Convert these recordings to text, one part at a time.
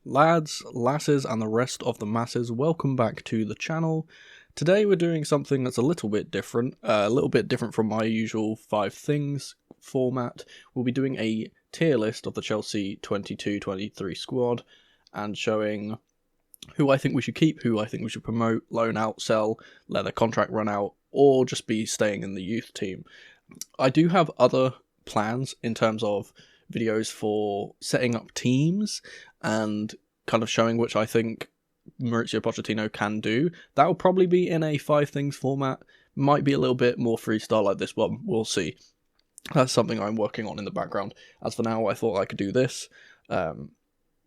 Lads, lasses, and the rest of the masses, welcome back to the channel. Today we're doing something that's a little bit different from my usual 5 things format. We'll be doing a tier list of the Chelsea 22-23 squad and showing who I think we should keep, who I think we should promote, loan out, sell, let their contract run out, or just be staying in the youth team. I do have other plans in terms of videos for setting up teams and kind of showing which I think Mauricio Pochettino can do. That will probably be in a 5 things format. Might be a little bit more freestyle like this one. We'll see. That's something I'm working on in the background. As for now, I thought I could do this.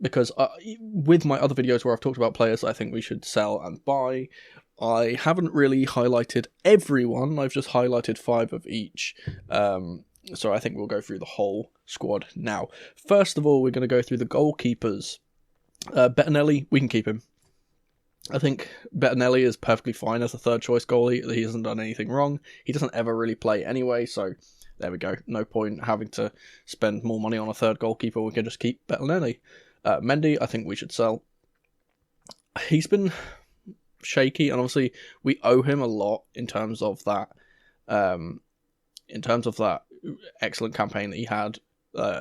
Because with my other videos where I've talked about players I think we should sell and buy, I haven't really highlighted everyone. I've just highlighted 5 of each. So I think we'll go through the whole squad now. First of all, we're going to go through the goalkeepers. Bettinelli, we can keep him. I think Bettinelli is perfectly fine as a third choice goalie. He hasn't done anything wrong. He doesn't ever really play anyway, so there we go. No point having to spend more money on a third goalkeeper. We can just keep Bettinelli. Mendy, I think we should sell. He's been shaky, and obviously we owe him a lot in terms of that. Excellent campaign that he had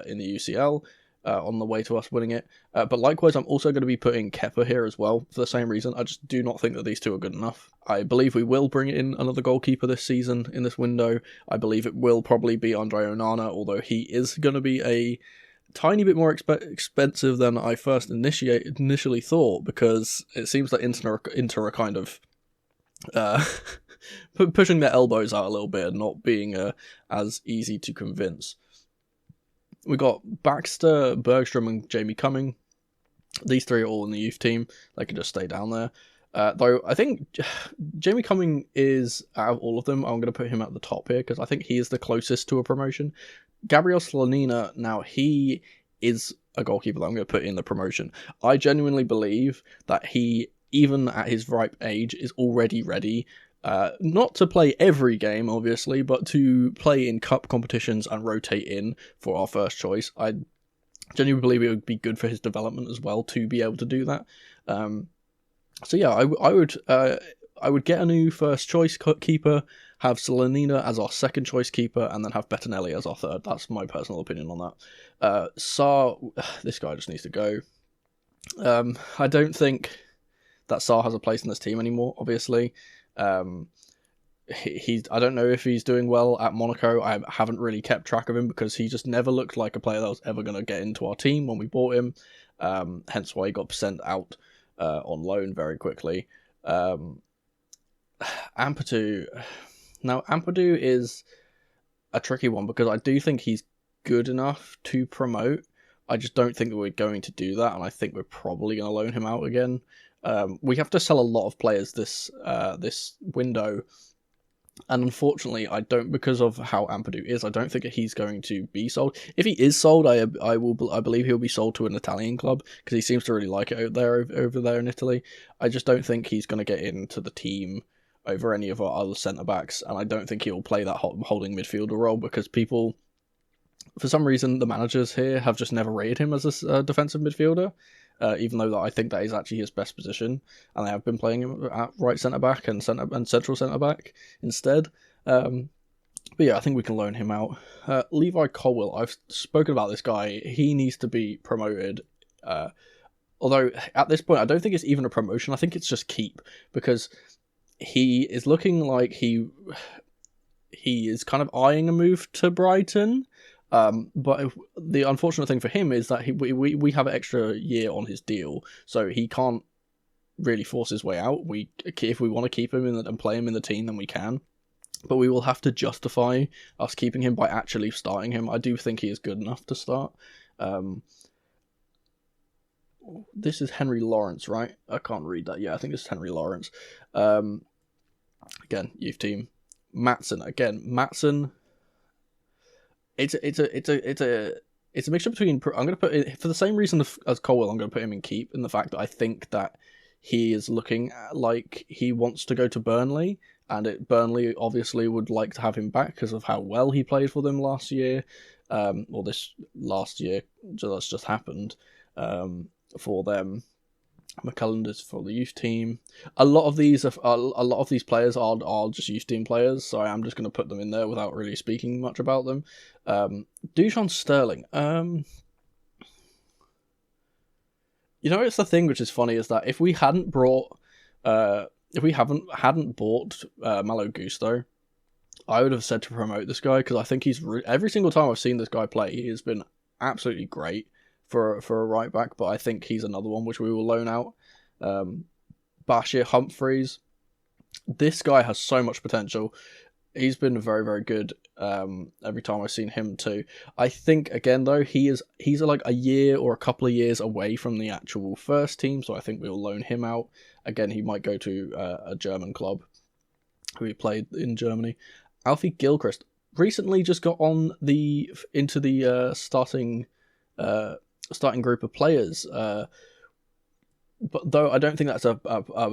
in the UCL on the way to us winning it. But likewise, I'm also going to be putting Kepa here as well for the same reason. I just do not think that these two are good enough. I believe we will bring in another goalkeeper this season in this window. I believe it will probably be Andre Onana, although he is going to be a tiny bit more expensive than I first initially thought, because it seems that Inter are kind of pushing their elbows out a little bit and not being as easy to convince. We got Baxter, Bergstrom, and Jamie Cumming. These 3 are all in the youth team. They can just stay down there. Though I think Jamie Cumming is, out of all of them, I'm going to put him at the top here because I think he is the closest to a promotion. Gabriel Slonina, now he is a goalkeeper that I'm going to put in the promotion. I genuinely believe that he, even at his ripe age, is already ready, not to play every game, obviously, but to play in cup competitions and rotate in for our first choice. I genuinely believe it would be good for his development as well to be able to do that. So yeah, I would get a new first choice keeper, have Slonina as our second choice keeper, and then have Bettinelli as our third. That's my personal opinion on that. Sarr, this guy just needs to go. I don't think that Sarr has a place in this team anymore, obviously. I don't know if he's doing well at Monaco. I haven't really kept track of him because he just never looked like a player that was ever going to get into our team when we bought him. Hence why he got sent out on loan very quickly. Ampadu. Now, Ampadu is a tricky one because I do think he's good enough to promote. I just don't think that we're going to do that, and I think we're probably going to loan him out again. We have to sell a lot of players this window, and unfortunately, because of how Ampadu is, I don't think that he's going to be sold. If he is sold, I believe he'll be sold to an Italian club because he seems to really like it over there in Italy. I just don't think he's going to get into the team over any of our other centre backs, and I don't think he'll play that holding midfielder role because people, for some reason, the managers here have just never rated him as a defensive midfielder. Even though I think that is actually his best position, and they have been playing him at right centre back and central centre back instead. But yeah, I think we can loan him out. Levi Colwill, I've spoken about this guy. He needs to be promoted. Although at this point, I don't think it's even a promotion. I think it's just keep, because he is looking like he is kind of eyeing a move to Brighton. But the unfortunate thing for him is that we have an extra year on his deal, so he can't really force his way out. If we want to keep him and play him in the team, then we can, but we will have to justify us keeping him by actually starting him. I do think he is good enough to start. This is Henry Lawrence, right? I can't read that. Yeah, I think this is Henry Lawrence. Again, youth team. Maatsen again. Maatsen. It's a mixture between. I'm going to put it for the same reason as Colwell. I'm going to put him in keep, in the fact that I think that he is looking like he wants to go to Burnley, and Burnley obviously would like to have him back because of how well he played for them last year, or this last year that's just happened. for them. McCullender's for the youth team. A lot of these players are just youth team players, so I am just going to put them in there without really speaking much about them. Dujon Sterling. It's the thing which is funny is that if we hadn't bought Malo Gusto, I would have said to promote this guy because I think every single time I've seen this guy play, he has been absolutely great for a right back. But I think he's another one which we will loan out. Bashir Humphreys, this guy has so much potential. He's been very, very good every time I've seen him too. I think again though he's like a year or a couple of years away from the actual first team, so I think we'll loan him out. Again, he might go to a German club who he played in Germany. Alfie Gilchrist recently just got into the starting group of players. But though I don't think that's an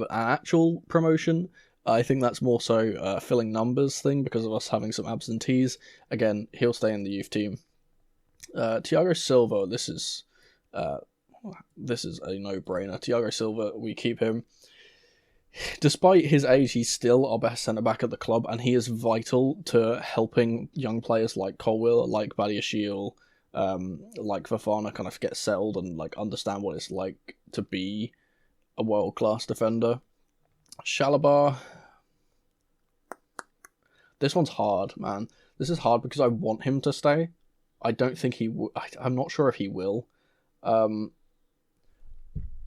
actual promotion. I think that's more so a filling numbers thing because of us having some absentees. Again, he'll stay in the youth team. Thiago Silva, this is a no-brainer. Thiago Silva, we keep him. Despite his age, he's still our best centre-back at the club, and he is vital to helping young players like Colwill, like Badiashile, like Fofana kind of get settled and like understand what it's like to be a world-class defender. Shalabar. This one's hard, man. This is hard because I want him to stay. I don't think he will. I'm not sure if he will. I'm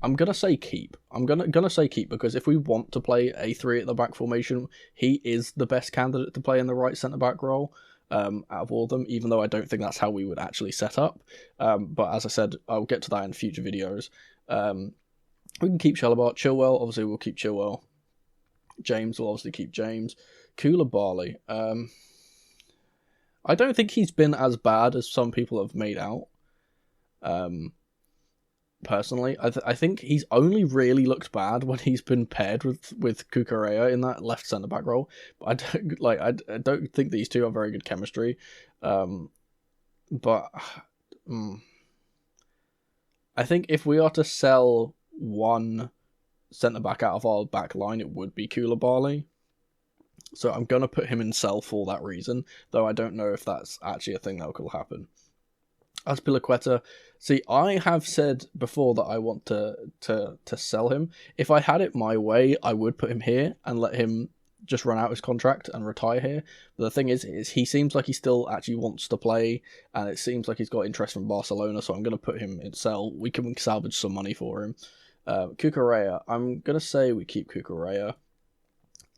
gonna say keep. I'm gonna say keep because if we want to play a 3 at the back formation, he is the best candidate to play in the right centre back role out of all of them. Even though I don't think that's how we would actually set up. But as I said, I'll get to that in future videos. We can keep Shalabar. Chilwell, obviously, we'll keep Chilwell. James will obviously keep James. Koulibaly. I don't think he's been as bad as some people have made out. Personally, I think he's only really looked bad when he's been paired with Cucurella in that left centre back role. But I don't think these two have very good chemistry. But I think if we are to sell one centre back out of our back line, it would be Koulibaly. So I'm gonna put him in sell for that reason, though I don't know if that's actually a thing that will happen. Azpilicueta, see, I have said before that I want to sell him. If I had it my way, I would put him here and let him just run out his contract and retire here. But the thing is he seems like he still actually wants to play, and it seems like he's got interest from Barcelona, so I'm going to put him in sell. We can salvage some money for him. Cucurella, I'm going to say we keep Cucurella.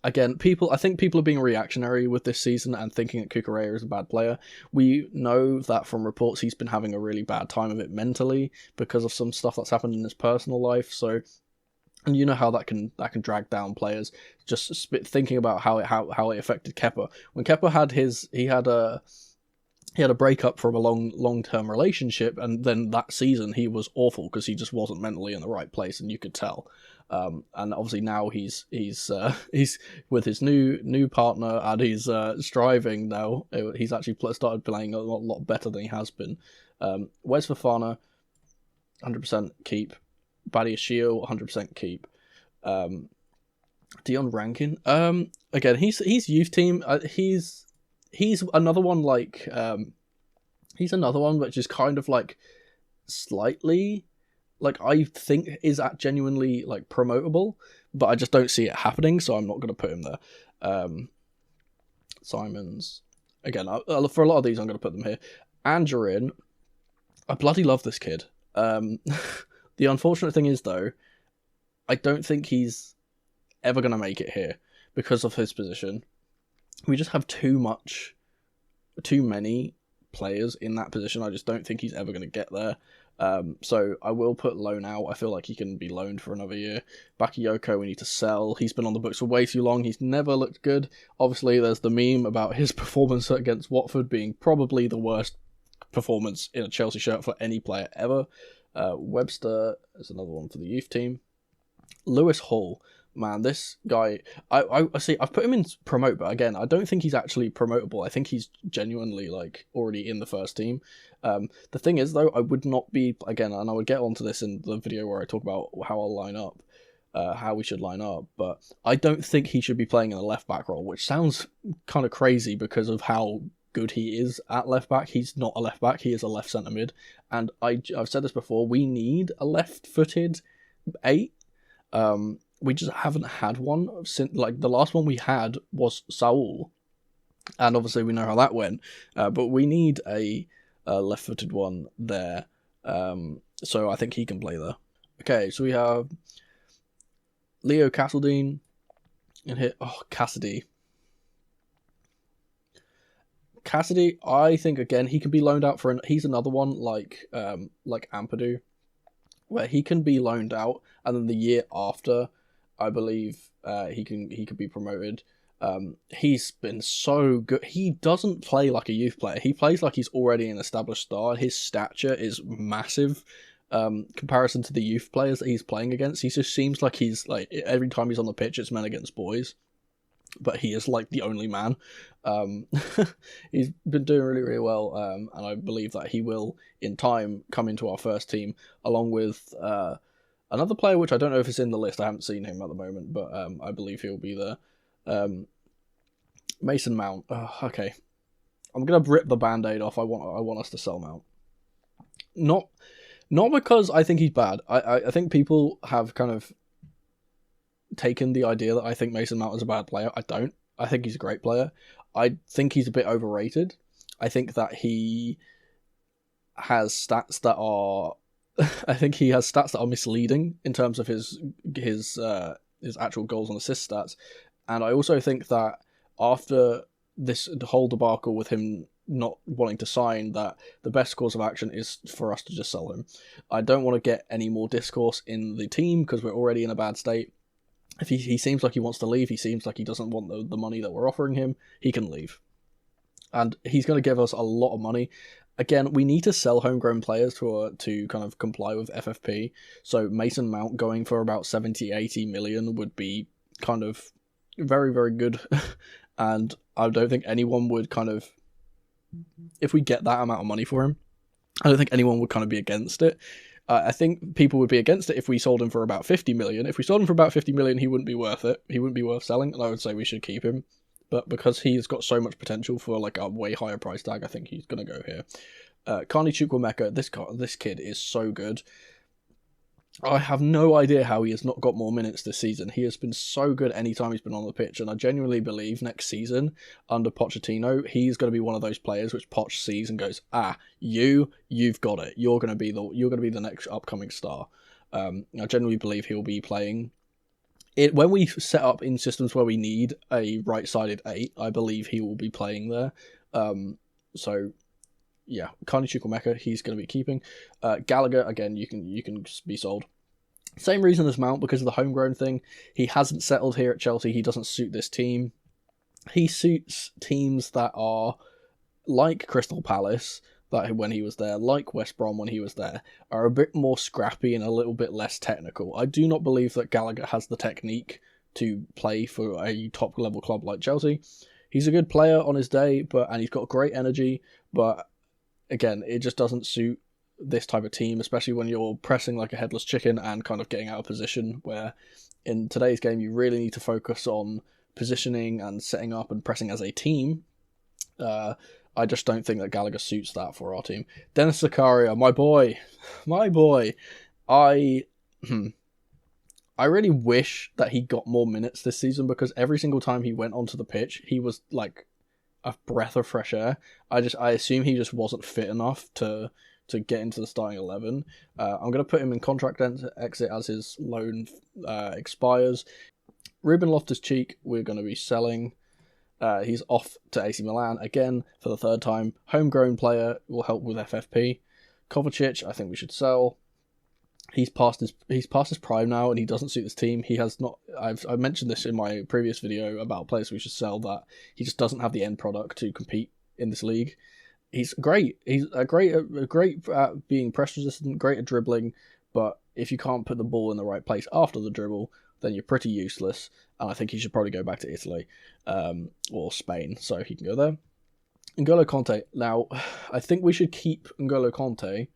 Again, I think people are being reactionary with this season and thinking that Cucurella is a bad player. We know that from reports he's been having a really bad time of it mentally because of some stuff that's happened in his personal life. So, and you know how that can drag down players. Just thinking about how it affected Kepa. When Kepa had a breakup from a long-term relationship, and then that season he was awful because he just wasn't mentally in the right place, and you could tell. And obviously now he's with his new partner, and he's striving now. He's actually started playing a lot better than he has been. Wes Fofana, 100% keep. Badiashile, 100% keep. Dion Rankin, again he's youth team. He's another one like he's another one which is kind of like slightly like I think is genuinely like promotable, but I just don't see it happening, so I'm not going to put him there. Simons, again, for a lot of these I'm going to put them here. Angerin, I bloody love this kid. The unfortunate thing is though, I don't think he's ever going to make it here because of his position. We just have too many players in that position. I just don't think he's ever going to get there. So I will put loan out. I feel like he can be loaned for another year. Bakayoko, we need to sell. He's been on the books for way too long. He's never looked good. Obviously, there's the meme about his performance against Watford being probably the worst performance in a Chelsea shirt for any player ever. Webster is another one for the youth team. Lewis Hall. man, this guy, I see, I've put him in promote, but again, I don't think he's actually promotable. I think he's genuinely like already in the first team. The thing is though, I would not be, again, and I would get onto this in the video where I talk about how I'll line up, how we should line up, but I don't think he should be playing in the left back role, which sounds kind of crazy because of how good he is at left back. He's not a left back, he is a left centre mid, and I've said this before, we need a left-footed 8. We just haven't had one since, like, the last one we had was Saul, and obviously we know how that went, but we need a left-footed one there, so I think he can play there. Okay, so we have Leo Castledine in here. Oh, Cassidy, I think, again, he can be loaned out for he's another one like Ampadu, where he can be loaned out, and then the year after, I believe, he could be promoted. He's been so good. He doesn't play like a youth player. He plays like he's already an established star. His stature is massive. Comparison to the youth players that he's playing against. He just seems like he's like, every time he's on the pitch, it's men against boys. But he is like the only man. He's been doing really, really well, and I believe that he will, in time, come into our first team, along with another player, which I don't know if it's in the list. I haven't seen him at the moment, but I believe he'll be there. Mason Mount. Okay, I'm gonna rip the band-aid off. I want us to sell Mount. Not because I think he's bad. I think people have kind of taken the idea that I think Mason Mount is a bad player. I don't. I think he's a great player. I think he's a bit overrated. I think that he has stats that are misleading in terms of his actual goals and assist stats. And I also think that after this whole debacle with him not wanting to sign, that the best course of action is for us to just sell him. I don't want to get any more discourse in the team because we're already in a bad state. If he seems like he wants to leave, he seems like he doesn't want the money that we're offering him, he can leave. And he's going to give us a lot of money. Again, we need to sell homegrown players to kind of comply with FFP. So Mason Mount going for about 70-80 million would be kind of very, very good. And I don't think anyone would kind of, if we get that amount of money for him, I don't think anyone would kind of be against it. I think people would be against it if we sold him for about 50 million. If we sold him for about 50 million, he wouldn't be worth it. He wouldn't be worth selling, and I would say we should keep him. But because he's got so much potential for like a way higher price tag, I think he's going to go here. Carney Chukwuemeka, this kid is so good. I have no idea how he has not got more minutes this season. He has been so good anytime he's been on the pitch, and I genuinely believe next season, under Pochettino, he's going to be one of those players which Poch sees and goes, you've got it. You're going to be the next upcoming star. I genuinely believe he'll be playing it when we set up in systems where we need a right-sided 8. I believe he will be playing there. So yeah, Carney Chukwuemeka, he's going to be keeping. Gallagher, again, you can be sold. Same reason as Mount, because of the homegrown thing. He hasn't settled here at Chelsea. He doesn't suit this team. He suits teams that are like Crystal Palace, that when he was there, like West Brom when he was there, are a bit more scrappy and a little bit less technical. I do not believe that Gallagher has the technique to play for a top-level club like Chelsea. He's a good player on his day, and he's got great energy, but again, it just doesn't suit this type of team, especially when you're pressing like a headless chicken and kind of getting out of position, where in today's game you really need to focus on positioning and setting up and pressing as a team. I just don't think that Gallagher suits that for our team. Dennis Zakaria, my boy. I really wish that he got more minutes this season, because every single time he went onto the pitch, he was like a breath of fresh air. I assume he just wasn't fit enough to get into the starting 11. I'm going to put him in contract exit as his loan expires. Ruben Loftus-Cheek, we're going to be selling. He's off to AC Milan again for the third time. Homegrown player, will help with FFP. Kovacic, I think we should sell. He's past his prime now, and he doesn't suit this team. He has not. I've mentioned this in my previous video about players we should sell, that he just doesn't have the end product to compete in this league. He's great. He's great at being press resistant, great at dribbling, but if you can't put the ball in the right place after the dribble, then you're pretty useless. And I think he should probably go back to Italy or Spain, so he can go there. N'Golo Conte. Now, I think we should keep N'Golo Conte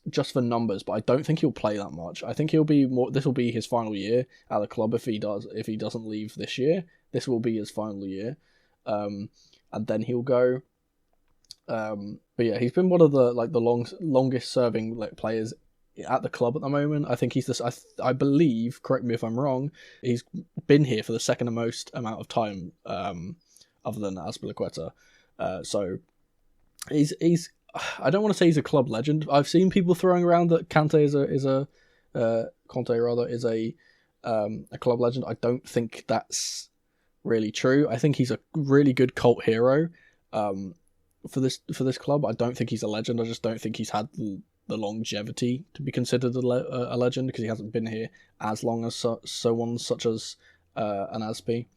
just for numbers, but I don't think he'll play that much. I think he'll be more. This will be his final year at the club if he doesn't leave this year. This will be his final year, and then he'll go. But yeah, he's been one of the longest serving players at the club at the moment. I think he's this. I believe. Correct me if I'm wrong. He's been here for the second most amount of time, other than Azpilicueta. So he's. I don't want to say he's a club legend. I've seen people throwing around that Conte is a club legend. I don't think that's really true. I think he's a really good cult hero for this club. I don't think he's a legend. I just don't think he's had the longevity to be considered a legend, because he hasn't been here as long as someone such as an Aspi.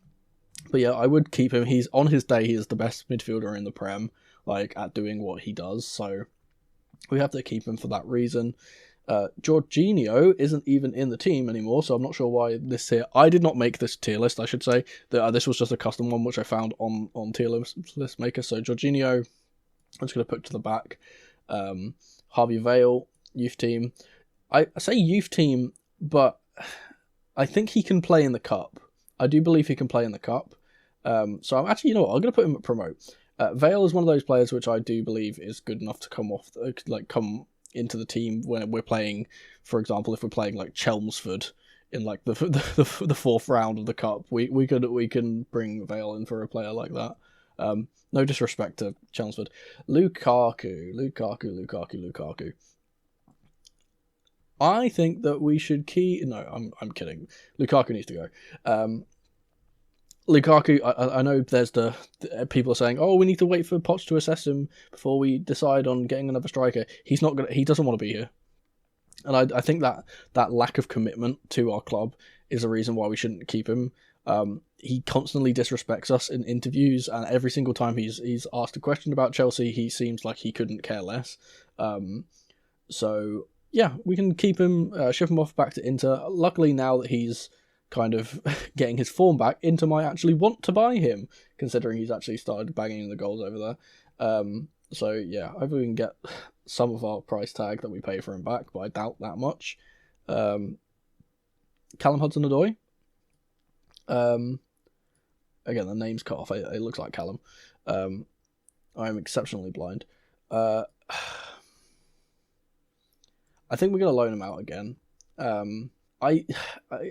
But yeah, I would keep him. He's on his day. He is the best midfielder in the Prem, at doing what he does. So we have to keep him for that reason. Jorginho isn't even in the team anymore, so I'm not sure why this here. I did not make this tier list, I should say. This was just a custom one which I found on tier list maker. So Jorginho, I'm just going to put to the back. Harvey Vale, youth team. I say youth team, but I think he can play in the cup. I do believe he can play in the cup. So I'm actually, I'm going to put him at promote. Vale is one of those players which I do believe is good enough to come into the team when we're playing. For example, if we're playing Chelmsford in the fourth round of the cup, we can bring Vale in for a player like that. No disrespect to Chelmsford. Lukaku. I think that we should keep. No, I'm kidding. Lukaku needs to go. Lukaku, I know there's the people are saying, oh, we need to wait for Poch to assess him before we decide on getting another striker. He doesn't want to be here. And I think that lack of commitment to our club is a reason why we shouldn't keep him. He constantly disrespects us in interviews, and every single time he's asked a question about Chelsea, he seems like he couldn't care less. So yeah, we can keep him, ship him off back to Inter. Luckily, now that he's kind of getting his form back, Inter might actually want to buy him, considering he's actually started banging in the goals over there. So yeah, hopefully we can get some of our price tag that we pay for him back, but I doubt that much. Callum Hudson-Odoi. Again, the name's cut off. It looks like Callum. I'm exceptionally blind. I think we're going to loan him out again.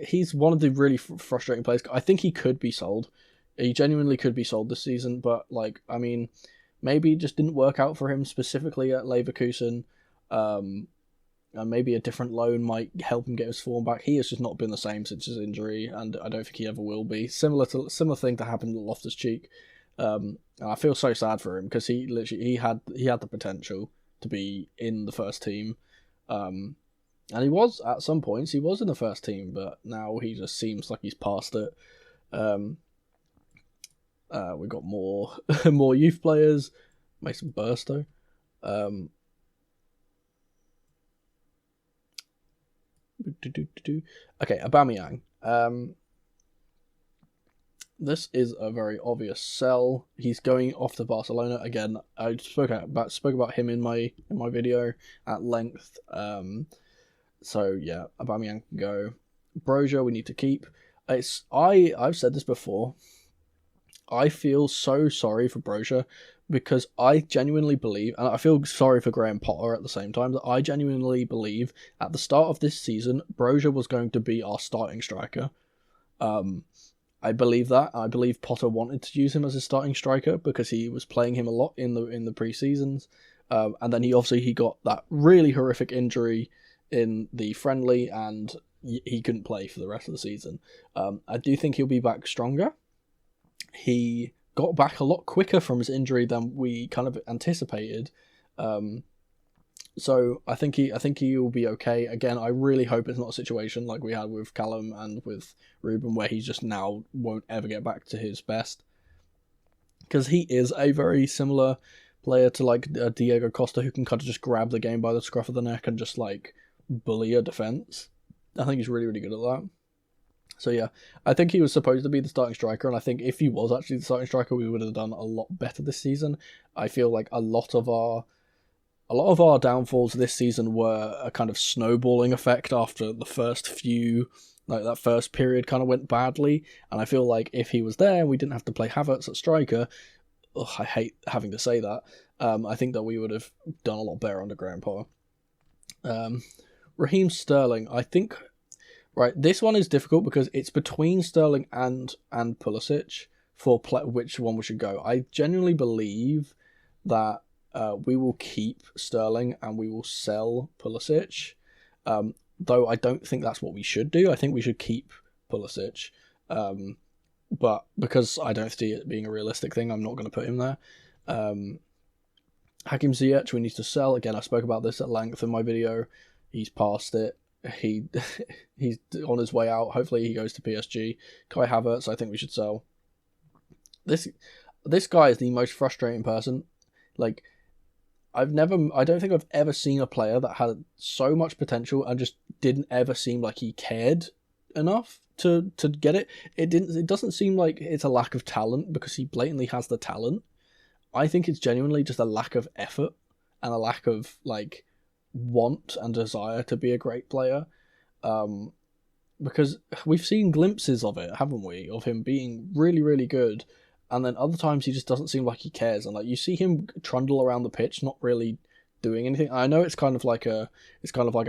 He's one of the really frustrating players. I think he could be sold. He genuinely could be sold this season, but maybe it just didn't work out for him specifically at Leverkusen. And maybe a different loan might help him get his form back. He has just not been the same since his injury, and I don't think he ever will be. Similar thing to happen to Loftus-Cheek. I feel so sad for him, because he had the potential to be in the first team. And he was, at some points, he was in the first team, but now he just seems like he's past it. We've got more more youth players. Mason Burstow. Okay, Aubameyang. This is a very obvious sell. He's going off to Barcelona again. I spoke about him in my video at length. So yeah, Aubameyang can go. Broja we need to keep. I've said this before. I feel so sorry for Broja, because I genuinely believe, and I feel sorry for Graham Potter at the same time, that I genuinely believe at the start of this season, Broja was going to be our starting striker. I believe that. I believe Potter wanted to use him as a starting striker because he was playing him a lot in the pre-seasons. And then he got that really horrific injury in the friendly, and he couldn't play for the rest of the season. I do think he'll be back stronger. He got back a lot quicker from his injury than we kind of anticipated. So I think he will be okay. Again, I really hope it's not a situation like we had with Callum and with Ruben, where he just now won't ever get back to his best. Because he is a very similar player to Diego Costa, who can kind of just grab the game by the scruff of the neck and just bully a defence. I think he's really, really good at that. So yeah, I think he was supposed to be the starting striker, and I think if he was actually the starting striker, we would have done a lot better this season. I feel like a lot of our downfalls this season were a kind of snowballing effect after the first few, like that first period kind of went badly, and I feel like if he was there and we didn't have to play Havertz at striker, I hate having to say that, I think that we would have done a lot better under Graham Potter. Raheem Sterling, I think. Right, this one is difficult because it's between Sterling and Pulisic for which one we should go. I genuinely believe that we will keep Sterling and we will sell Pulisic, though I don't think that's what we should do. I think we should keep Pulisic, but because I don't see it being a realistic thing, I'm not going to put him there. Hakim Ziyech we need to sell. Again, I spoke about this at length in my video. He's past it. He's on his way out. Hopefully he goes to PSG. Kai Havertz, I think we should sell. This guy is the most frustrating person. Like, I don't think I've ever seen a player that had so much potential and just didn't ever seem like he cared enough to get it. It doesn't seem like it's a lack of talent, because he blatantly has the talent. I think it's genuinely just a lack of effort and a lack of like want and desire to be a great player, because we've seen glimpses of it, haven't we, of him being really, really good, and then other times he just doesn't seem like he cares, and like you see him trundle around the pitch not really doing anything. I know it's kind of like a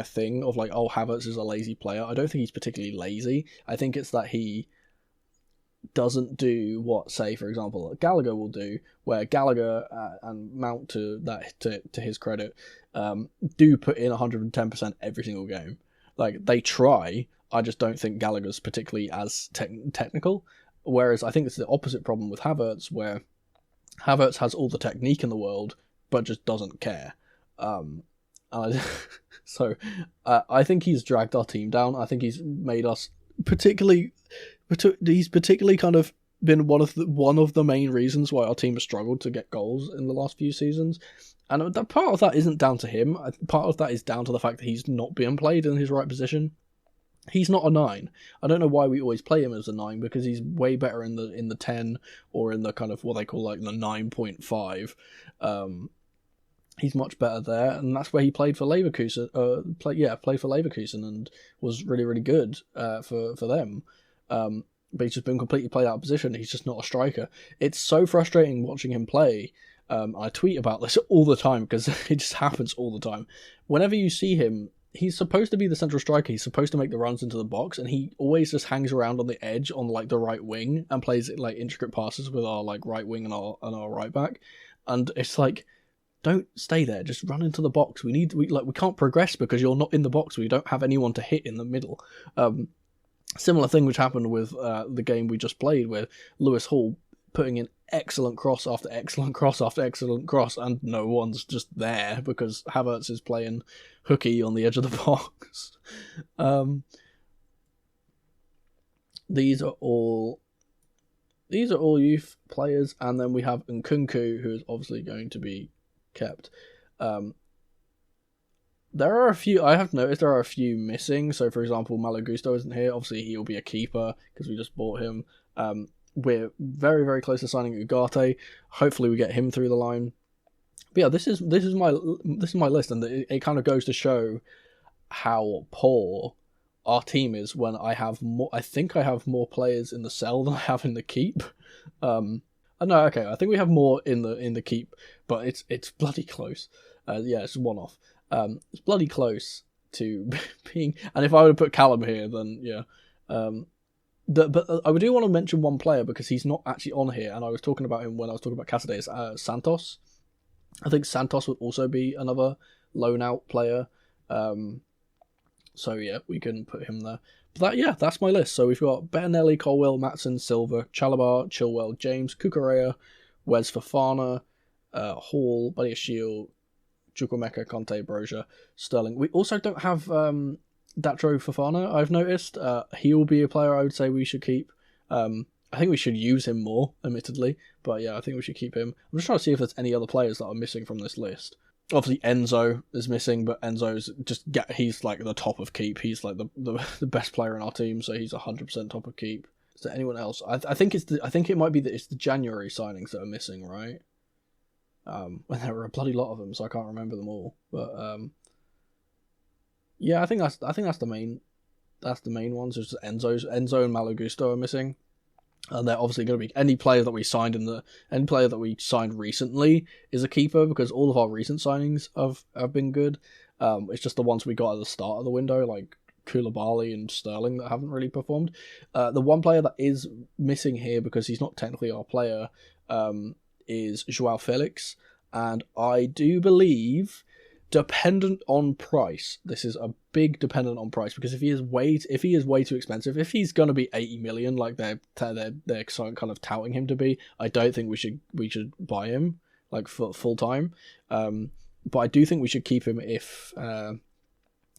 thing of like, oh, Havertz is a lazy player. I don't think he's particularly lazy. I think it's that he doesn't do what, say, for example, Gallagher will do, where Gallagher and Mount, to his credit, do put in 110% every single game. Like, they try. I just don't think Gallagher's particularly as technical. Whereas I think it's the opposite problem with Havertz, where Havertz has all the technique in the world, but just doesn't care. So I think he's dragged our team down. I think he's made us he's particularly kind of been one of the main reasons why our team has struggled to get goals in the last few seasons. And that part of that isn't down to him. Part of that is down to the fact that he's not being played in his right position. He's not a 9. I don't know why we always play him as a 9, because he's way better in the 10 or in the kind of what they call like the 9.5. He's much better there, and that's where he played for Leverkusen. Played for Leverkusen and was really, really good for them. But he's just been completely played out of position. He's just not a striker. It's so frustrating watching him play. I tweet about this all the time because it just happens all the time. Whenever you see him, he's supposed to be the central striker. He's supposed to make the runs into the box, and he always just hangs around on the edge on like the right wing and plays like intricate passes with our like right wing and our right back. And it's like, don't stay there. Just run into the box. We can't progress because you're not in the box. We don't have anyone to hit in the middle. Similar thing which happened with the game we just played, where Lewis Hall putting in excellent cross after excellent cross after excellent cross, and no one's just there because Havertz is playing hooky on the edge of the box. These are all youth players, and then we have Nkunku, who is obviously going to be kept. There are a few, I have noticed there are a few missing. So, for example, Malo Gusto isn't here. Obviously, he'll be a keeper because we just bought him. We're very, very close to signing Ugarte. Hopefully, we get him through the line. But yeah, this is my list, and it kind of goes to show how poor our team is when I have more. I think I have more players in the sell than I have in the keep. No, okay, I think we have more in the keep, but it's bloody close. It's one off. It's bloody close to being, and if I would put Callum here, then yeah. But I do want to mention one player because he's not actually on here, and I was talking about him when I was talking about Casadei. Santos. I think Santos would also be another loan out player. So yeah, we can put him there. But that's my list. So we've got Bettinelli, Colwill, Matson, Silva, Chalobah, Chilwell, James, Cucurella, Wes Fofana, Hall, Badiashile, Chukwuemeka, Conte, Brozier, Sterling. We also don't have Datro Fofana, I've noticed. He will be a player I would say we should keep. I think we should use him more, admittedly. But yeah, I think we should keep him. I'm just trying to see if there's any other players that are missing from this list. Obviously, Enzo is missing, but Enzo's he's like the top of keep. He's like the best player in our team, so he's 100% top of keep. Is there anyone else? I think it might be that it's the January signings that are missing, right? When there were a bloody lot of them, so I can't remember them all. But yeah, I think that's the main ones. It's just Enzo and Malo Gusto are missing. And they're obviously going to be any player that we signed recently is a keeper, because all of our recent signings have been good. It's just the ones we got at the start of the window, like Koulibaly and Sterling, that haven't really performed. The one player that is missing here, because he's not technically our player, is Joao Felix, and I do believe, dependent on price. This is a big dependent on price, because if he is way too expensive, if he's going to be 80 million like they're kind of touting him to be, I don't think we should buy him like full time. But I do think we should keep him if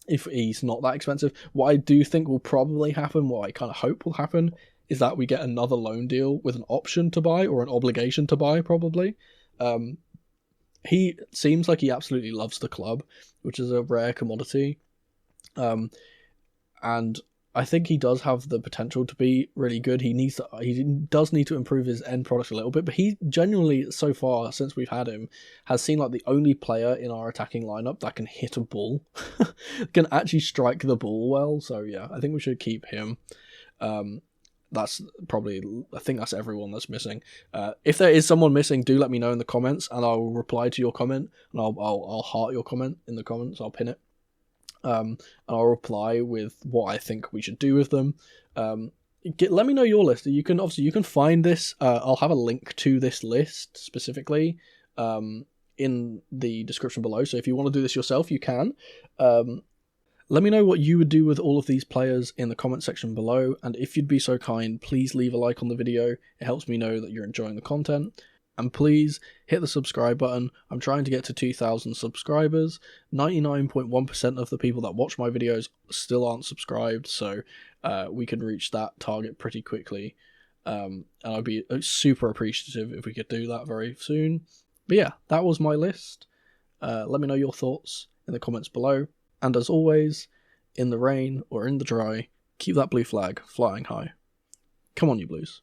he's not that expensive. What I do think will probably happen, what I kind of hope will happen, is that we get another loan deal with an option to buy or an obligation to buy, probably. He seems like he absolutely loves the club, which is a rare commodity. And I think he does have the potential to be really good. He does need to improve his end product a little bit, but he genuinely, so far, since we've had him, has seemed like the only player in our attacking lineup that can hit a ball, can actually strike the ball well. So yeah, I think we should keep him. I think that's everyone that's missing. If there is someone missing, do let me know in the comments, and I'll reply to your comment, and I'll heart your comment in the comments. I'll pin it, and I'll reply with what I think we should do with them. Let me know your list. You can find this. I'll have a link to this list specifically in the description below. So if you want to do this yourself, you can. Let me know what you would do with all of these players in the comment section below, and if you'd be so kind, please leave a like on the video. It helps me know that you're enjoying the content. And please hit the subscribe button. I'm trying to get to 2,000 subscribers. 99.1% of the people that watch my videos still aren't subscribed, so we can reach that target pretty quickly. And I'd be super appreciative if we could do that very soon. But yeah, that was my list. Let me know your thoughts in the comments below. And as always, in the rain or in the dry, keep that blue flag flying high. Come on, you Blues.